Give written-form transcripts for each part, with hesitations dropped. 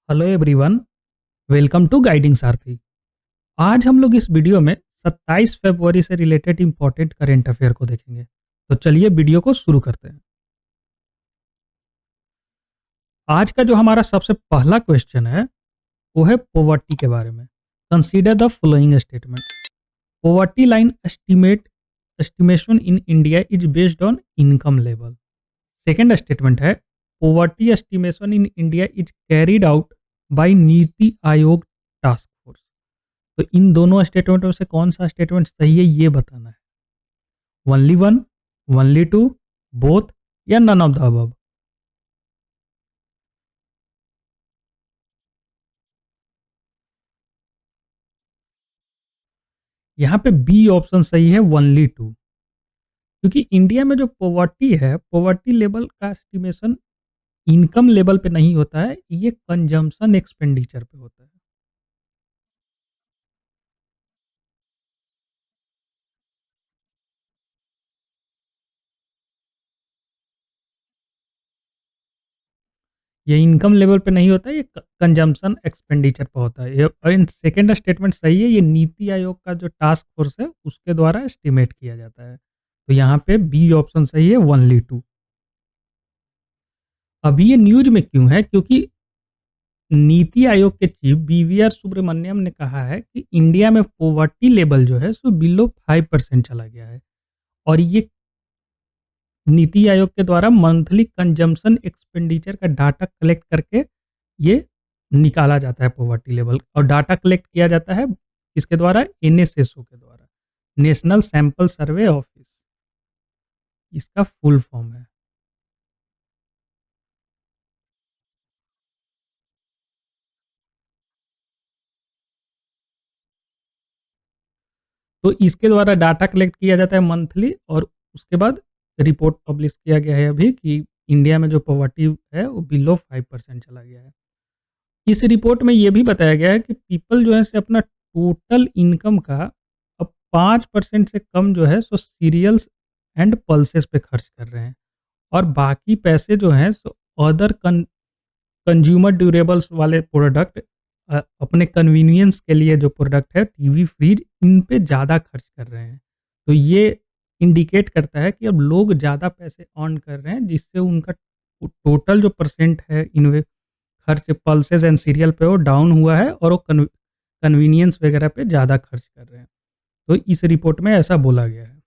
Hello everyone, welcome to guiding Sarathi. आज हम लोग इस वीडियो में 27 फरवरी से रिलेटेड इंपॉर्टेंट करेंट अफेयर को देखेंगे। तो चलिए वीडियो को शुरू करते हैं। आज का जो हमारा सबसे पहला क्वेश्चन है वो है पॉवर्टी के बारे में। Consider the following statement. Poverty line estimation in India is based on income level. Second statement है poverty estimation in India is carried out by NITI Aayog task force. तो इन दोनों स्टेटमेंटों से कौन सा स्टेटमेंट सही है ये बताना है। Only one, only two, both या नन ऑफ द अबव। यहाँ पे बी ऑप्शन सही है, ओनली टू। क्योंकि इंडिया में जो पॉवर्टी है, पॉवर्टी लेवल का एस्टिमेशन इनकम लेवल पे नहीं होता है, ये कंजम्पशन एक्सपेंडिचर पे होता है। ये इनकम लेवल पे नहीं होता है, ये कंजम्पशन एक्सपेंडिचर पे होता है। ये सेकेंड स्टेटमेंट सही है, ये नीति आयोग का जो टास्क फोर्स है उसके द्वारा एस्टिमेट किया जाता है। तो यहाँ पे बी ऑप्शन सही है, ओनली टू। अभी ये न्यूज में क्यों है? क्योंकि नीति आयोग के चीफ बीवीआर सुब्रमण्यम ने कहा है कि इंडिया में पॉवर्टी लेवल जो है सो बिलो 5% चला गया है। और ये नीति आयोग के द्वारा मंथली कंजम्पशन एक्सपेंडिचर का डाटा कलेक्ट करके ये निकाला जाता है पॉवर्टी लेवल। और डाटा कलेक्ट किया जाता है किसके द्वारा? एनएसएसओ के द्वारा, नेशनल सैंपल सर्वे ऑफिस, इसका फुल फॉर्म है। तो इसके द्वारा डाटा कलेक्ट किया जाता है मंथली, और उसके बाद रिपोर्ट पब्लिश किया गया है अभी कि इंडिया में जो पॉवर्टी है वो बिलो 5% चला गया है। इस रिपोर्ट में ये भी बताया गया है कि पीपल जो है से अपना टोटल इनकम का अब 5% से कम जो है सो सीरियल्स एंड पल्सेस पे खर्च कर रहे हैं। और बाकी पैसे जो हैं सो अदर कंज्यूमर ड्यूरेबल्स वाले प्रोडक्ट, अपने कन्वीनियंस के लिए जो प्रोडक्ट है टीवी, फ्रिज, इन पे ज़्यादा खर्च कर रहे हैं। तो ये इंडिकेट करता है कि अब लोग ज़्यादा पैसे अर्न कर रहे हैं, जिससे उनका टोटल जो परसेंट है इन्वे खर्च पल्सेस एंड सीरियल पे वो डाउन हुआ है, और वो कन्वीनियंस वगैरह पे ज़्यादा खर्च कर रहे हैं। तो इस रिपोर्ट में ऐसा बोला गया है।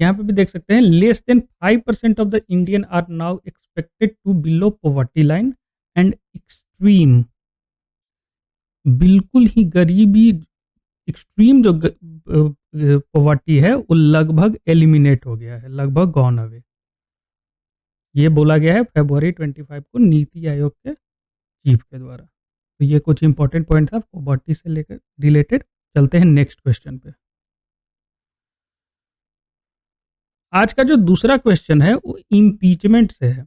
यहाँ पे भी देख सकते हैं, less than 5% of the Indian are now expected to below poverty line and extreme. बिल्कुल ही गरीबी, एक्सट्रीम जो पॉवर्टी है वो लगभग एलिमिनेट हो गया है, लगभग गॉन अवे। ये बोला गया है फरवरी 25 को नीति आयोग के चीफ के द्वारा। तो ये कुछ इंपॉर्टेंट पॉइंट था पॉवर्टी से लेकर रिलेटेड। चलते हैं नेक्स्ट क्वेश्चन पे। आज का जो दूसरा क्वेश्चन है वो इम्पीचमेंट से है।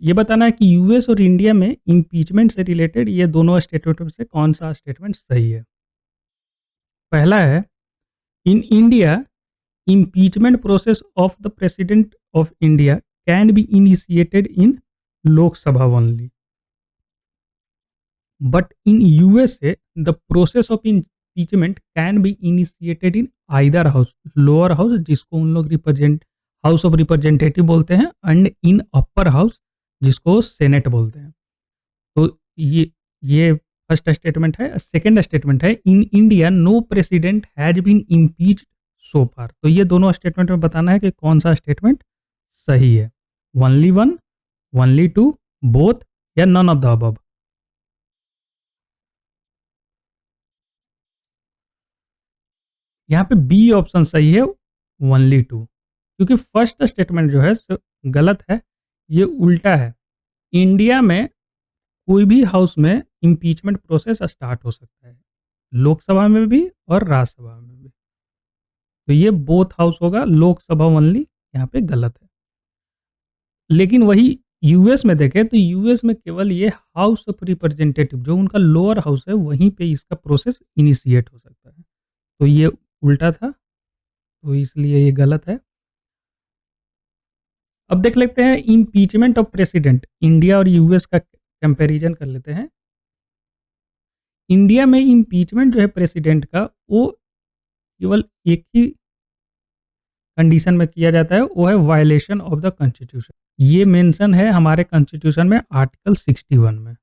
ये बताना है कि यूएस और इंडिया में इम्पीचमेंट से रिलेटेड ये दोनों स्टेटमेंट में से कौन सा स्टेटमेंट सही है। पहला है, in India impeachment process of the president of India can be initiated in Lok Sabha only, but in USA the process of impeachment can be initiated in either house, lower house जिसको उन लोग रिप्रेजेंट हाउस ऑफ रिप्रेजेंटेटिव बोलते हैं, and in upper house जिसको senate बोलते हैं। तो ये फर्स्ट स्टेटमेंट है। सेकंड स्टेटमेंट है, in India no president has been impeached so far. तो ये दोनों स्टेटमेंट में बताना है कि कौन सा स्टेटमेंट सही है। Only one, only two, both या नन ऑफ द अबव। यहाँ पे बी ऑप्शन सही है, ओनली टू। क्योंकि फर्स्ट स्टेटमेंट जो है सो गलत है, ये उल्टा है। इंडिया में कोई भी हाउस में इम्पीचमेंट प्रोसेस स्टार्ट हो सकता है, लोकसभा में भी और राज्यसभा में भी। तो ये बोथ हाउस होगा, लोकसभा ओनली यहाँ पे गलत है। लेकिन वही यूएस में देखें तो यूएस में केवल ये हाउस ऑफ रिप्रेजेंटेटिव जो उनका लोअर हाउस है वहीं पे इसका प्रोसेस इनिशिएट हो सकता है। तो ये उल्टा था, तो इसलिए ये गलत है। अब देख लेते हैं इम्पीचमेंट ऑफ प्रेसिडेंट, इंडिया और यूएस का कंपैरिजन कर लेते हैं। इंडिया में इम्पीचमेंट जो है प्रेसिडेंट का, वो केवल एक ही कंडीशन में किया जाता है, वो है वायलेशन ऑफ द कॉन्स्टिट्यूशन। ये मेंशन है हमारे कॉन्स्टिट्यूशन में आर्टिकल 61 में।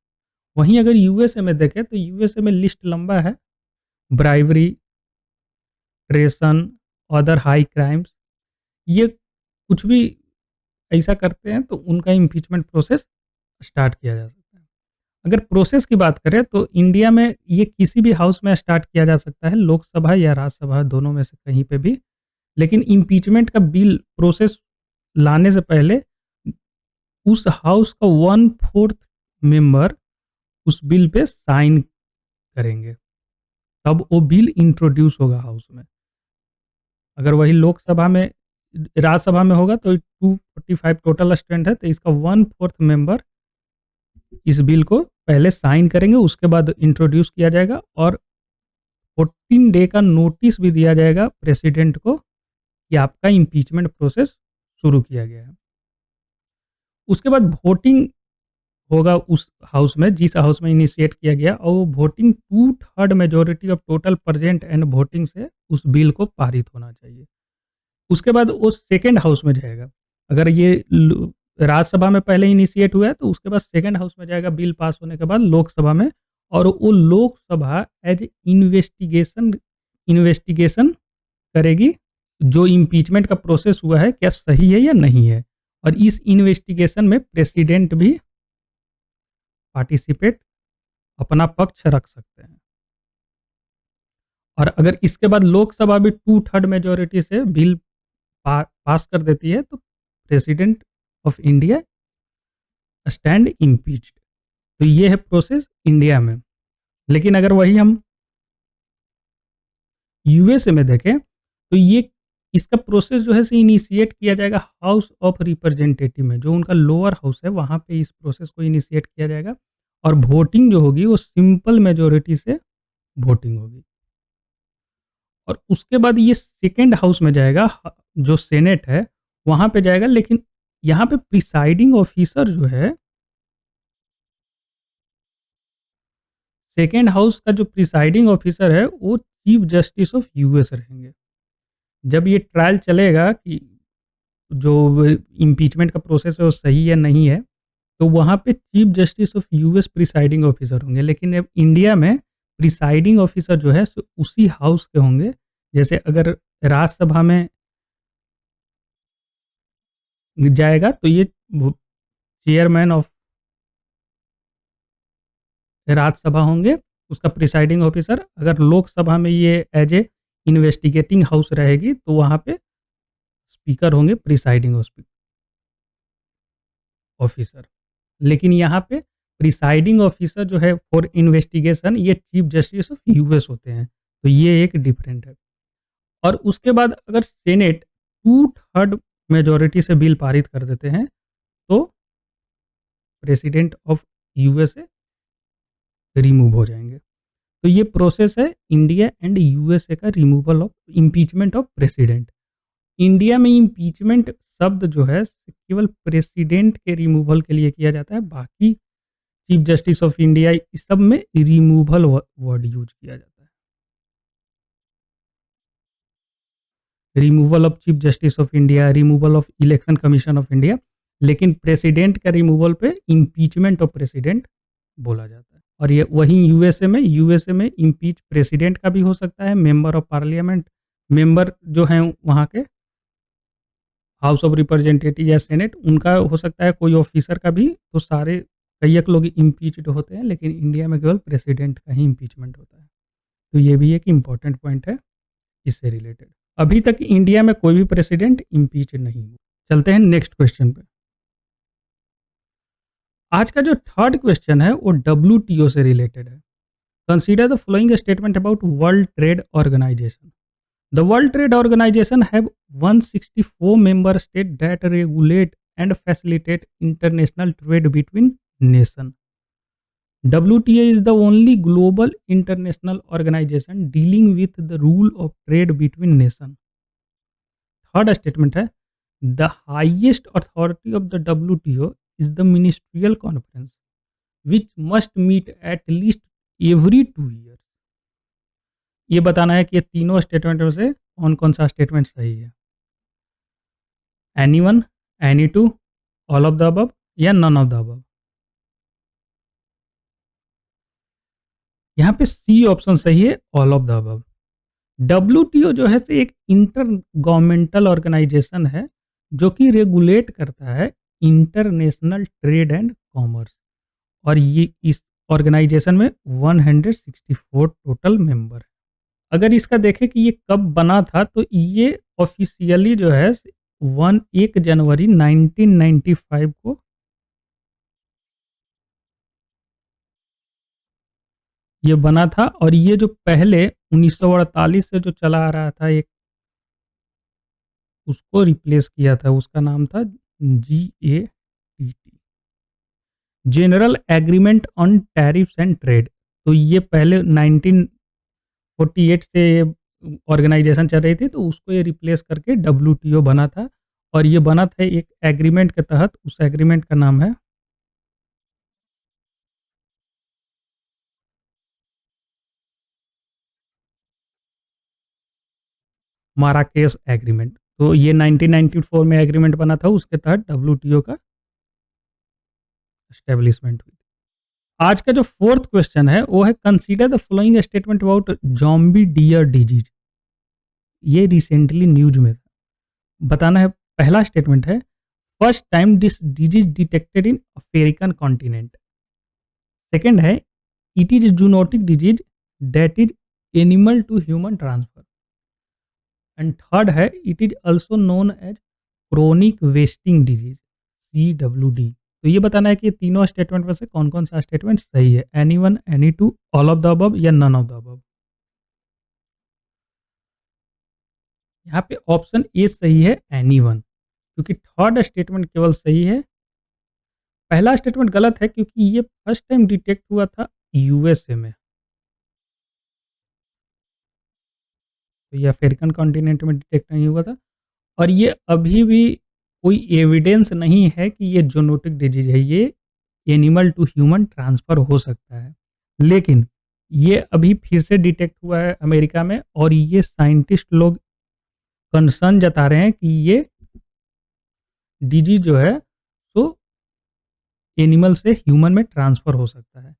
वहीं अगर यूएसए में देखें तो यूएसए में लिस्ट लंबा है, ब्राइवरी, ट्रेसन, अदर हाई क्राइम्स, ये कुछ भी ऐसा करते हैं तो उनका इम्पीचमेंट प्रोसेस स्टार्ट किया जा सकता है। अगर प्रोसेस की बात करें तो इंडिया में ये किसी भी हाउस में स्टार्ट किया जा सकता है, लोकसभा या राज्यसभा दोनों में से कहीं पे भी। लेकिन इम्पीचमेंट का बिल प्रोसेस लाने से पहले उस हाउस का 1/4 मेंबर उस बिल पे साइन करेंगे, तब वो बिल इंट्रोड्यूस होगा हाउस में। अगर वही लोकसभा में, राज्यसभा में होगा तो 245 टोटल स्ट्रेंथ है, तो इसका 1/4 मेंबर इस बिल को पहले साइन करेंगे, उसके बाद इंट्रोड्यूस किया जाएगा और 14 डे का नोटिस भी दिया जाएगा प्रेसिडेंट को कि आपका इम्पीचमेंट प्रोसेस शुरू किया गया है। उसके बाद वोटिंग होगा उस हाउस में, जिस हाउस में इनिशिएट किया गया, और वो voting 2/3 majority of total present and voting से उस बिल को पारित होना चाहिए। उसके बाद वो सेकंड हाउस में जाएगा। अगर ये राज्यसभा में पहले इनिशिएट हुआ है तो उसके बाद सेकंड हाउस में जाएगा बिल पास होने के बाद लोकसभा में, और वो लोकसभा एज इन्वेस्टिगेशन इन्वेस्टिगेशन करेगी जो इम्पीचमेंट का प्रोसेस हुआ है क्या सही है या नहीं है, और इस इन्वेस्टिगेशन में प्रेसिडेंट भी पार्टिसिपेट अपना पक्ष रख सकते हैं। और अगर इसके बाद लोकसभा भी 2/3 मेजॉरिटी से बिल पास कर देती है तो president of India stand impeached. तो ये है प्रोसेस इंडिया में। लेकिन अगर वही हम यूएसए में देखें तो ये इसका प्रोसेस जो है से इनिशिएट किया जाएगा हाउस ऑफ रिप्रेजेंटेटिव में, जो उनका लोअर हाउस है वहाँ पे इस प्रोसेस को इनिशिएट किया जाएगा, और वोटिंग जो होगी वो सिंपल मेजॉरिटी से वोटिंग होगी। और उसके बाद ये सेकेंड हाउस में जाएगा, जो सेनेट है वहाँ पे जाएगा। लेकिन यहाँ पे प्रिसाइडिंग ऑफिसर जो है, सेकेंड हाउस का जो प्रिसाइडिंग ऑफिसर है वो चीफ जस्टिस ऑफ यूएस रहेंगे। जब ये ट्रायल चलेगा कि जो इम्पीचमेंट का प्रोसेस है वो सही या नहीं है, तो वहाँ पे chief justice of US presiding officer होंगे। लेकिन अब इंडिया में प्रिसाइडिंग ऑफिसर जो है सो उसी हाउस के होंगे। जैसे अगर राज्यसभा में जाएगा तो ये चेयरमैन ऑफ राज्यसभा होंगे, उसका प्रिसाइडिंग ऑफिसर। अगर लोकसभा में ये एज ए इन्वेस्टिगेटिंग हाउस रहेगी तो वहाँ पे स्पीकर होंगे, प्रिसाइडिंग ऑफिसर। लेकिन यहाँ पे प्रिसाइडिंग ऑफिसर जो है फॉर इन्वेस्टिगेशन, ये चीफ जस्टिस ऑफ यूएस होते हैं। तो ये एक डिफरेंट है। और उसके बाद अगर सेनेट 2/3 मेजॉरिटी से बिल पारित कर देते हैं तो प्रेसिडेंट ऑफ यूएसए रिमूव हो जाएंगे। तो ये प्रोसेस है इंडिया एंड यूएसए का removal of impeachment of president. India में इम्पीचमेंट शब्द जो है केवल प्रेसिडेंट के रिमूवल के लिए किया जाता है, बाकी चीफ जस्टिस ऑफ इंडिया इस सब में रिमूवल वर्ड यूज किया जाता है। Removal of chief justice of India, removal of election commission of India. लेकिन प्रेसिडेंट का रिमूवल पे इम्पीचमेंट ऑफ प्रेसिडेंट बोला जाता है। और ये वहीं यूएसए में इम्पीच प्रेसिडेंट का भी हो सकता है, मेंबर ऑफ पार्लियामेंट, मेंबर जो हैं वहाँ के हाउस ऑफ रिप्रेजेंटेटिव या सेनेट, उनका हो सकता है, कोई ऑफिसर का भी। तो सारे कई एक लोग इम्पीच्ड होते हैं, लेकिन इंडिया में केवल प्रेसिडेंट का ही इम्पीचमेंट होता है। तो ये भी एक इम्पॉर्टेंट पॉइंट है इससे रिलेटेड। अभी तक इंडिया में कोई भी प्रेसिडेंट इम्पीच नहीं हुआ। चलते हैं नेक्स्ट क्वेश्चन पे। आज का जो थर्ड क्वेश्चन है वो डब्ल्यूटीओ से रिलेटेड है। Consider the following statement about World Trade Organization. The World Trade Organization have 164 member states that regulate and facilitate international trade between nations. WTA is the only global international organization dealing with the rule of trade between nations. Third statement है, the highest authority of the WTO is the ministerial conference which must meet at least every 2 year. ये बताना है कि ये तीनों statement में से कौन कौन सा स्टेटमेंट सही है। Any one, any two, all of the above या नन ऑफ द अबव। यहाँ पे सी ऑप्शन सही है, all of the above. WTO जो है से एक इंटर गवर्नमेंटल ऑर्गेनाइजेशन है जो कि रेगुलेट करता है इंटरनेशनल ट्रेड एंड कॉमर्स, और ये इस ऑर्गेनाइजेशन में 164 टोटल मेंबर है। अगर इसका देखें कि ये कब बना था, तो ये ऑफिशियली जो है 1 जनवरी 1995 को ये बना था। और ये जो पहले 1948 से जो चला आ रहा था एक, उसको रिप्लेस किया था, उसका नाम था GATT, general agreement on tariffs and trade. तो ये पहले 1948 से ऑर्गेनाइजेशन चल रही थी, तो उसको ये रिप्लेस करके डब्ल्यूटीओ बना था। और ये बना था एक एग्रीमेंट के तहत, उस एग्रीमेंट का नाम है माराकेस एग्रीमेंट। तो ये 1994 में एग्रीमेंट बना था, उसके तहत डब्ल्यूटीओ का एस्टेब्लिशमेंट हुई। आज का जो फोर्थ क्वेश्चन है वो है, consider the following statement about zombie deer disease. ये रिसेंटली न्यूज में था। बताना है, पहला स्टेटमेंट है, first time this disease detected in African continent. Second है, it is zoonotic disease that is animal to human transfer. And third है, it is also known as chronic wasting disease, CWD। तो ये बताना है कि ये तीनों स्टेटमेंट में से कौन कौन सा स्टेटमेंट सही है। Any one, any two, all of the above या नन ऑफ द अबव। यहाँ पे ऑप्शन ए सही है, एनी वन, क्योंकि थर्ड स्टेटमेंट केवल सही है। पहला स्टेटमेंट गलत है क्योंकि ये फर्स्ट टाइम डिटेक्ट हुआ था USA में, तो ये अफ्रीकन कॉन्टिनेंट में डिटेक्ट नहीं हुआ था। और ये अभी भी कोई एविडेंस नहीं है कि ये जोनोटिक डिजीज है, ये एनिमल टू ह्यूमन ट्रांसफर हो सकता है। लेकिन ये अभी फिर से डिटेक्ट हुआ है अमेरिका में, और ये साइंटिस्ट लोग कंसर्न जता रहे हैं कि ये डिजीज जो है तो एनिमल से ह्यूमन में ट्रांसफर हो सकता है।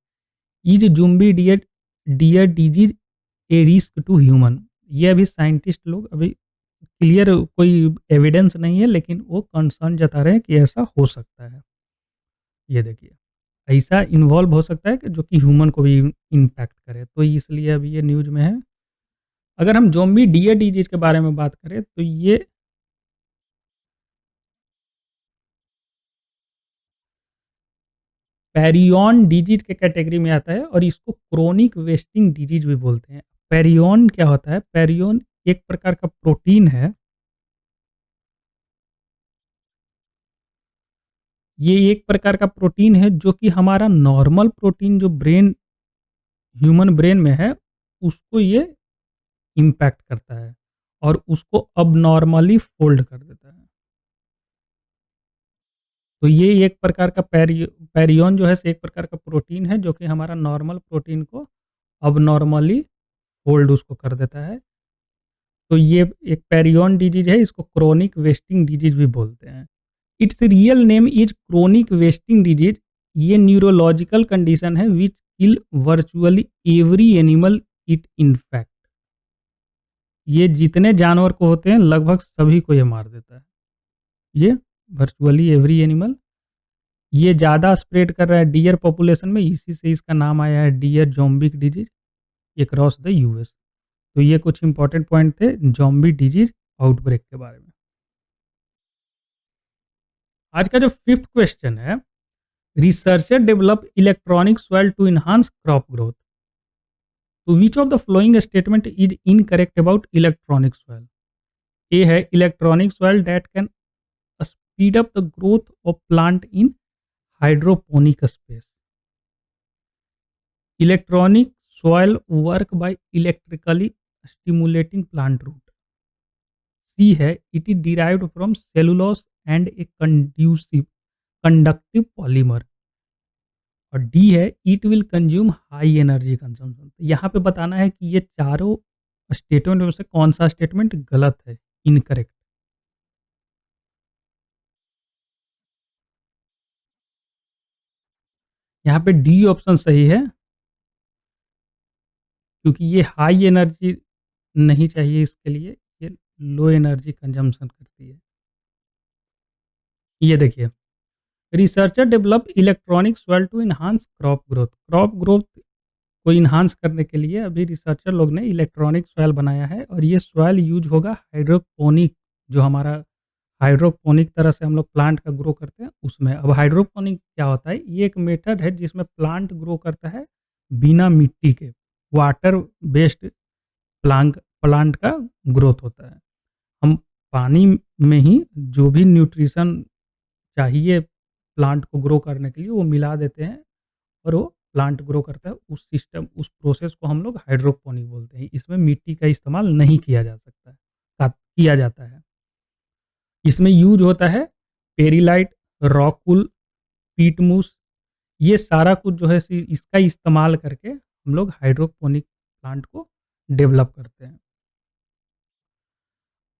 Is zombie deer deer disease a risk to human. ये अभी साइंटिस्ट लोग अभी क्लियर कोई एविडेंस नहीं है, लेकिन वो कंसर्न जता रहे हैं कि ऐसा हो सकता है। ये देखिए, ऐसा इन्वॉल्व हो सकता है कि जो कि ह्यूमन को भी इम्पैक्ट करे, तो इसलिए अभी ये न्यूज़ में है। अगर हम ज़ॉम्बी डियर डिजीज़ के बारे में बात करें, तो ये पेरियन डिजीज़ के कैटेगरी में आता है, और इसको क्रोनिक वेस्टिंग डिजीज़ भी बोलते हैं। पेरियन क्या होता है? पेरियन एक प्रकार का प्रोटीन है। ये एक प्रकार का प्रोटीन है जो कि हमारा नॉर्मल प्रोटीन जो ब्रेन ह्यूमन ब्रेन में है, उसको ये इम्पैक्ट करता है और उसको अबनॉर्मली फ़ोल्ड कर देता है। तो ये एक प्रकार का पेरियन जो है एक प्रकार का प्रोटीन है जो कि हमारा नॉर्मल प्रोटीन को अबनॉर्मली फ़ोल्ड उसको कर देता है। तो ये एक पेरियन डिजीज़ है, इसको क्रोनिक वेस्टिंग डिजीज़ भी बोलते हैं। It's real name is chronic wasting disease. ये न्यूरोलॉजिकल कंडीशन है which kill virtually every animal it infect. ये जितने जानवर को होते हैं लगभग सभी को ये मार देता है। ये वर्चुअली एवरी एनिमल, ये ज़्यादा स्प्रेड कर रहा है डियर पॉपुलेशन में, इसी से इसका नाम आया है deer zombic disease across the US. तो ये कुछ इंपॉर्टेंट पॉइंट थे ज़ॉम्बी डिजीज़ आउटब्रेक के बारे में। आज का जो फिफ्थ क्वेश्चन है, researcher develop electronic soil to enhance crop growth. तो which of the following statement is incorrect about electronic soil. A है, electronic soil that can speed up the growth of plant in hydroponic space. Electronic soil work by electrically stimulating plant root. सी है it is derived from cellulose and A conducive conductive polymer. और D है it will consume high energy consumption. यहाँ पे बताना है कि ये चारों स्टेटमेंट में से कौन-सा स्टेटमेंट गलत है, इनकरेक्ट। यहाँ पे डी ऑप्शन सही है, क्योंकि ये हाई एनर्जी नहीं चाहिए इसके लिए, ये लो एनर्जी कंजम्पशन करती है। ये देखिए, researcher develop electronic soil to enhance crop growth. Crop growth को एनहांस करने के लिए अभी रिसर्चर लोग ने इलेक्ट्रॉनिक सॉइल बनाया है, और ये सॉइल यूज़ होगा हाइड्रोपोनिक, जो हमारा हाइड्रोपोनिक तरह से हम लोग प्लांट का ग्रो करते हैं उसमें। अब हाइड्रोपोनिक क्या होता है? ये एक मेथड है जिसमें प्लांट ग्रो करता है बिना मिट्टी के, वाटर बेस्ड प्लांट प्लांट का ग्रोथ होता है। हम पानी में ही जो भी न्यूट्रिशन चाहिए प्लांट को ग्रो करने के लिए वो मिला देते हैं, और वो प्लांट ग्रो करता है। उस सिस्टम, उस प्रोसेस को हम लोग हाइड्रोपोनिक बोलते हैं। इसमें मिट्टी का इस्तेमाल नहीं किया जा सकता है, किया जाता है। इसमें यूज़ होता है पेरीलाइट, रॉक वूल, पीट मूस, ये सारा कुछ जो है इसका इस्तेमाल करके हम लोग हाइड्रोपोनिक प्लांट को डेवलप करते हैं।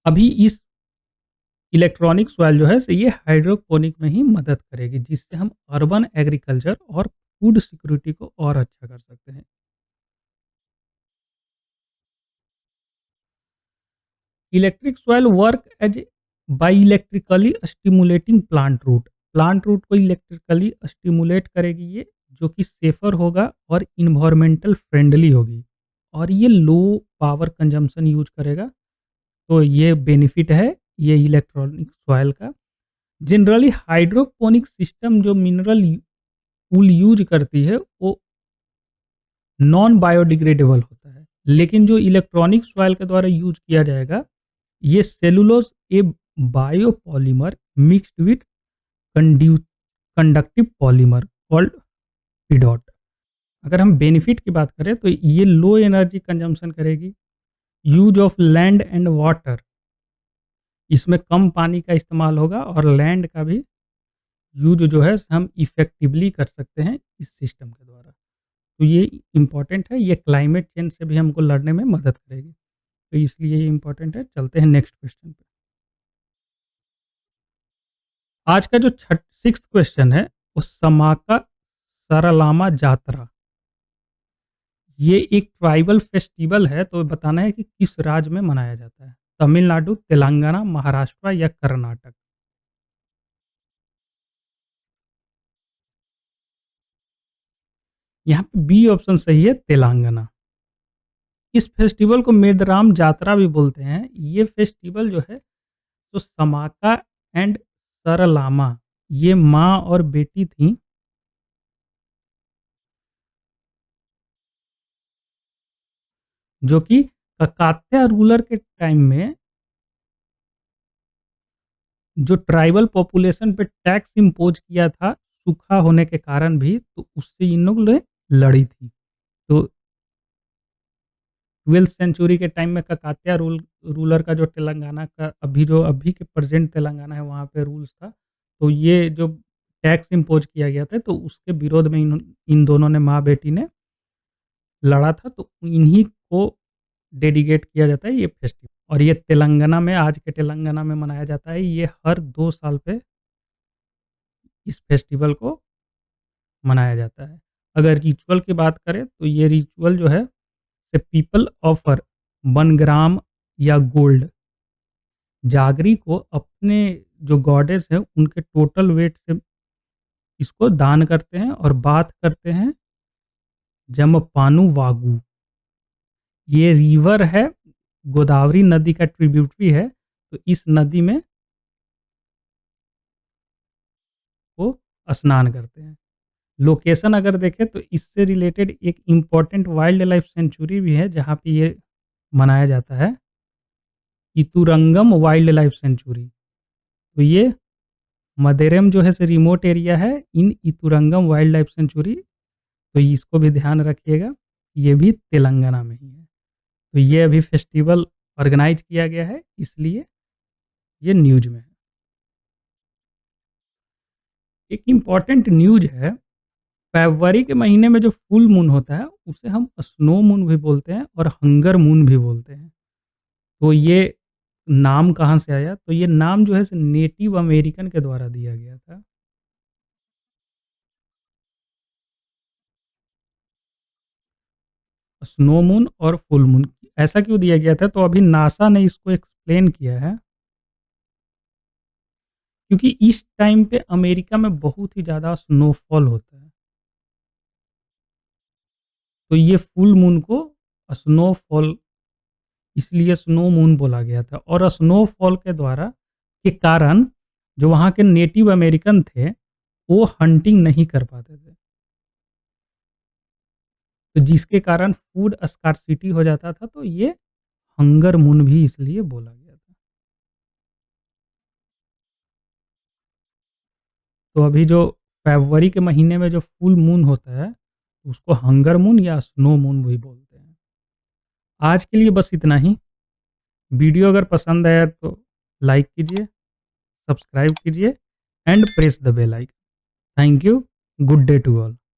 अभी इस इलेक्ट्रॉनिक सॉइल जो है ये हाइड्रोपोनिक में ही मदद करेगी, जिससे हम अर्बन एग्रीकल्चर और फूड सिक्योरिटी को और अच्छा कर सकते हैं। Electric soil work as by electrically stimulating plant root को इलेक्ट्रिकली स्टिमुलेट करेगी ये, जो कि सेफर होगा और इन्वायरमेंटल फ्रेंडली होगी, और ये लो पावर कंजम्पशन यूज करेगा। तो ये बेनिफिट है ये इलेक्ट्रॉनिक सॉइल का। जनरली हाइड्रोपोनिक सिस्टम जो मिनरल वूल यूज करती है वो नॉन बायोडिग्रेडेबल होता है, लेकिन जो इलेक्ट्रॉनिक सॉइल के द्वारा यूज किया जाएगा ये cellulose a biopolymer mixed with conductive polymer called PEDOT. अगर हम बेनिफिट की बात करें तो ये लो एनर्जी कंजम्पशन करेगी, use of land and water, इसमें कम पानी का इस्तेमाल होगा, और लैंड का भी यूज जो है हम इफ़ेक्टिवली कर सकते हैं इस सिस्टम के द्वारा। तो ये इम्पोर्टेंट है, ये क्लाइमेट चेंज से भी हमको लड़ने में मदद करेगी। तो इसलिए ये इम्पोर्टेंट है। चलते हैं नेक्स्ट क्वेश्चन पे। आज का जो सिक्स्थ क्वेश्चन है वो समाका सरलामा जातरा, ये एक ट्राइबल फेस्टिवल है। तो बताना है कि किस राज्य में मनाया जाता है? तमिलनाडु, तेलंगाना, महाराष्ट्र या कर्नाटक? यहाँ पे बी ऑप्शन सही है, तेलंगाना। इस फेस्टिवल को मेदराम जात्रा भी बोलते हैं। ये फेस्टिवल जो है तो समाका एंड सरलामा, ये माँ और बेटी थी, जो कि ककात्या रूलर के टाइम में जो ट्राइबल पॉपुलेशन पे टैक्स इम्पोज किया था सूखा होने के कारण भी, तो उससे इन लोग ने लड़ी थी। तो 12th सेंचुरी के टाइम में ककात्या रूलर का जो तेलंगाना का अभी के प्रेजेंट तेलंगाना है वहाँ पे रूल्स था। तो ये जो टैक्स इम्पोज किया गया था तो उसके विरोध में इन दोनों ने माँ बेटी ने लड़ा था। तो इन्हीं को डेडिकेट किया जाता है ये फेस्टिवल, और ये तेलंगाना में, आज के तेलंगाना में मनाया जाता है। ये हर 2 साल पे इस फेस्टिवल को मनाया जाता है। अगर रिचुअल की बात करें तो ये रिचुअल जो है पीपल ऑफर 1 ग्राम या गोल्ड जागरी को अपने जो गॉडेस है उनके टोटल वेट से इसको दान करते हैं, और बात करते हैं जमपानु वागु। ये रिवर है, गोदावरी नदी का ट्रिब्यूटरी है। तो इस नदी में वो स्नान करते हैं। लोकेशन अगर देखें तो इससे रिलेटेड एक इम्पोर्टेंट वाइल्ड लाइफ सेंचुरी भी है जहाँ पे ये मनाया जाता है, इतुरंगम वाइल्ड लाइफ सेंचुरी। तो ये मदेरम जो है रिमोट एरिया है इन इतुरंगम वाइल्ड लाइफ सेंचुरी। तो इसको भी ध्यान रखिएगा, ये भी तेलंगाना में ही है। तो ये अभी फेस्टिवल ऑर्गेनाइज किया गया है इसलिए। ये न्यूज़ में है। एक इम्पॉर्टेंट न्यूज़ है, फ़रवरी के महीने में जो फुल मून होता है, उसे हम स्नो मून भी बोलते हैं और हंगर मून भी बोलते हैं। तो ये नाम कहाँ से आया? तो ये नाम जो है नेटिव अमेरिकन के द्वारा दिया गया था। स्नो मून और फुल मून। ऐसा क्यों दिया गया था? तो अभी नासा ने इसको एक्सप्लेन किया है, क्योंकि इस टाइम पे अमेरिका में बहुत ही ज़्यादा स्नोफॉल होता है। तो ये फुल मून को स्नोफॉल, इसलिए स्नो मून बोला गया था। और स्नोफॉल के कारण जो वहाँ के नेटिव अमेरिकन थे, वो हंटिंग नहीं कर पाते थे। तो जिसके कारण फूड स्कार्सिटी हो जाता था, तो ये हंगर मून भी इसलिए बोला गया था। तो अभी जो फ़रवरी के महीने में जो फुल मून होता है, उसको हंगर मून या स्नो मून भी बोलते हैं। आज के लिए बस इतना ही। वीडियो अगर पसंद आया तो लाइक कीजिए, सब्सक्राइब कीजिए and press the bell icon. Thank you. Good day to all.